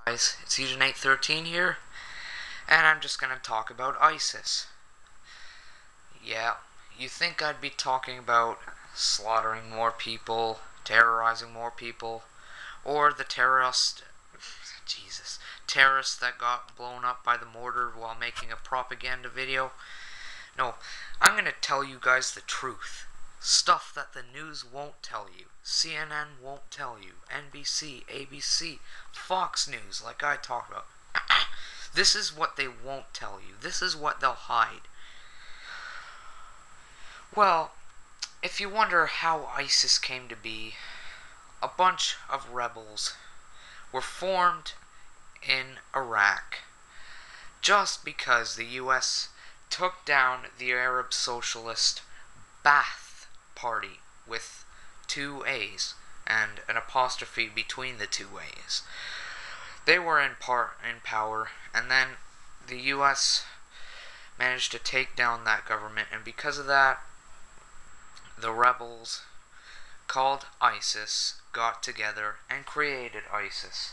Guys, it's Agent 813 here, and I'm just gonna talk about ISIS. Yeah, you think I'd be talking about slaughtering more people, terrorizing more people, or the terrorists that got blown up by the mortar while making a propaganda video? No, I'm gonna tell you guys the truth. Stuff that the news won't tell you. CNN won't tell you. NBC, ABC, Fox News, like I talked about. This is what they won't tell you. This is what they'll hide. Well, if you wonder how ISIS came to be, a bunch of rebels were formed in Iraq just because the US took down the Arab Socialist Ba'ath Party with two A's and an apostrophe between the two A's. They were in power, and then the US managed to take down that government, and because of that, the rebels called ISIS got together and created ISIS.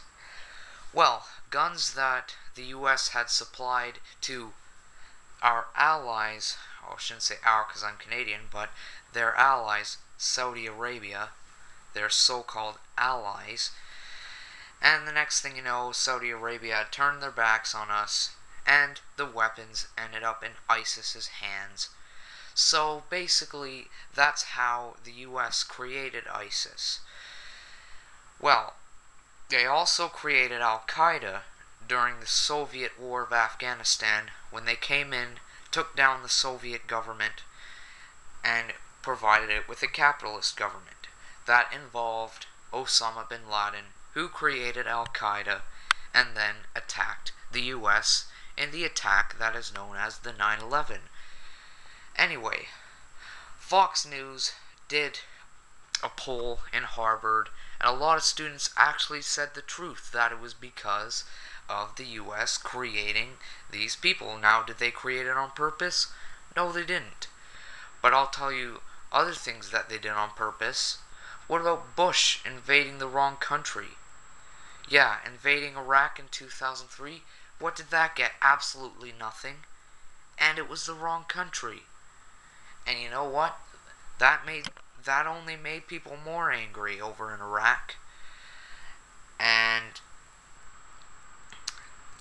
Well, guns that the US had supplied to our allies, I shouldn't say our because I'm Canadian, but their allies, Saudi Arabia, their so-called allies, and the next thing you know, Saudi Arabia had turned their backs on us, and the weapons ended up in ISIS's hands. So basically, that's how the US created ISIS. Well, they also created Al-Qaeda during the Soviet War of Afghanistan when they came in, took down the Soviet government, and provided it with a capitalist government. That involved Osama bin Laden, who created Al-Qaeda and then attacked the US in the attack that is known as the 9/11. Anyway, Fox News did a poll in Harvard, and a lot of students actually said the truth, that it was because of the US creating these people. Now, did they create it on purpose? No, they didn't. But I'll tell you other things that they did on purpose. What about Bush invading the wrong country? Yeah, invading Iraq in 2003. What did that get? Absolutely nothing. And it was the wrong country. And you know what? That only made people more angry over in Iraq. And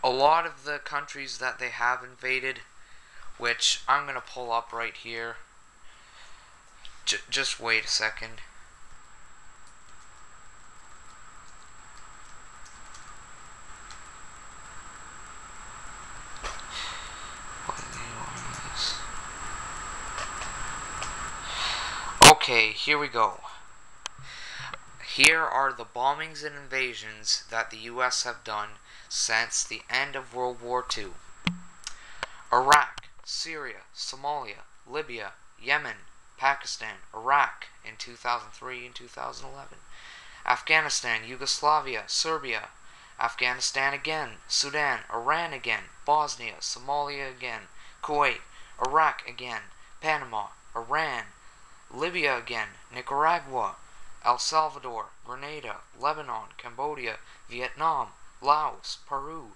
a lot of the countries that they have invaded, which I'm going to pull up right here. Just wait a second. Okay, here we go. Here are the bombings and invasions that the US have done since the end of World War II. Iraq, Syria, Somalia, Libya, Yemen, Pakistan, Iraq in 2003 and 2011. Afghanistan, Yugoslavia, Serbia, Afghanistan again, Sudan, Iran again, Bosnia, Somalia again, Kuwait, Iraq again, Panama, Iran, Libya again, Nicaragua, El Salvador, Grenada, Lebanon, Cambodia, Vietnam, Laos, Peru,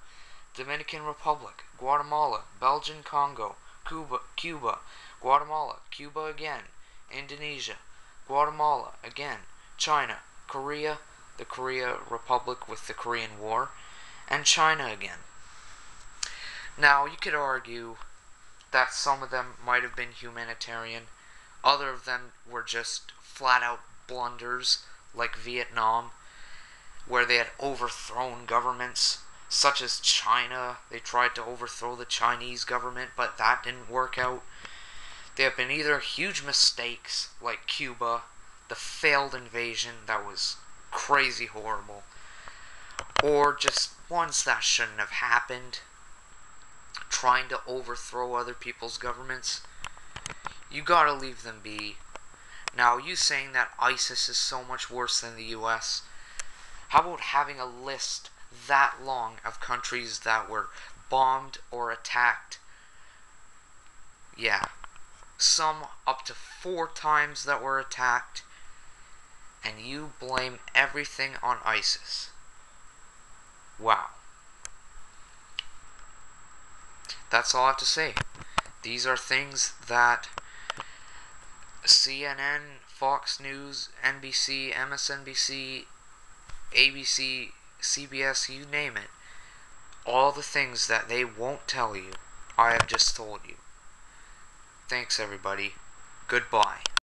Dominican Republic, Guatemala, Belgian Congo, Cuba, Guatemala, Cuba again, Indonesia, Guatemala again, China, Korea, the Korea Republic with the Korean War, and China again. Now, you could argue that some of them might have been humanitarian. Other of them were just flat-out blunders, like Vietnam, where they had overthrown governments, such as China. They tried to overthrow the Chinese government, but that didn't work out. They have been either huge mistakes, like Cuba, the failed invasion that was crazy horrible, or just ones that shouldn't have happened, trying to overthrow other people's governments. You gotta leave them be. Now, you saying that ISIS is so much worse than the US, how about having a list that long of countries that were bombed or attacked? Yeah, some up to 4 times that were attacked, and you blame everything on ISIS. Wow. That's all I have to say. These are things that CNN, Fox News, NBC, MSNBC, ABC, CBS, you name it. All the things that they won't tell you, I have just told you. Thanks, everybody. Goodbye.